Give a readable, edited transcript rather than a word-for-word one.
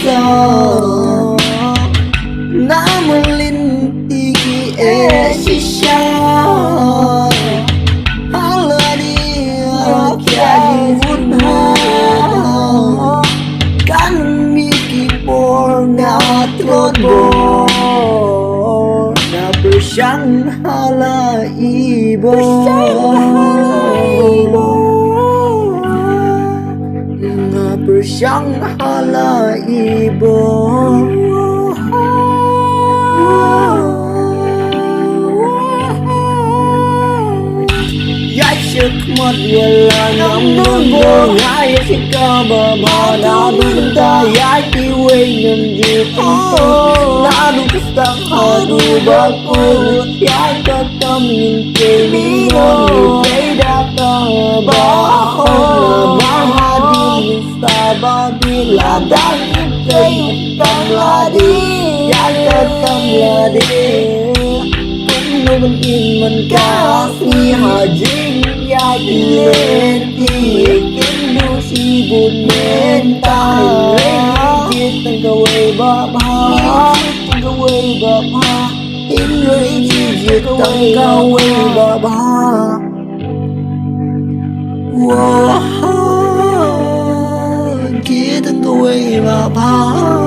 있어 남을 인티기에 시셔 할라리야 갸기훈하 Kan mikipor na trobo Na bersang hala ibo Na bersang hala ibo Sức mất người là ngắm luôn vô ngại khi ca bà bà đã đúng ta giá chi quê nhầm gì không tốt đã đúng cái sáng hà đủ bà cô giá cho tâm nhìn kề lý ngôn người thấy đã ta bà không là bà hà đi nhìn xa bà đi là đáng cây tâm là đi giá cho tâm là đi cũng như mình in mình ca si hà dính ya lên thì kiến đu si buồn nên ta lên chiết từng câu quay bờ ba từng câu quay bờ ba in lên chiết từng câu quay bờ ba wow chiết từng câu quay bờ ba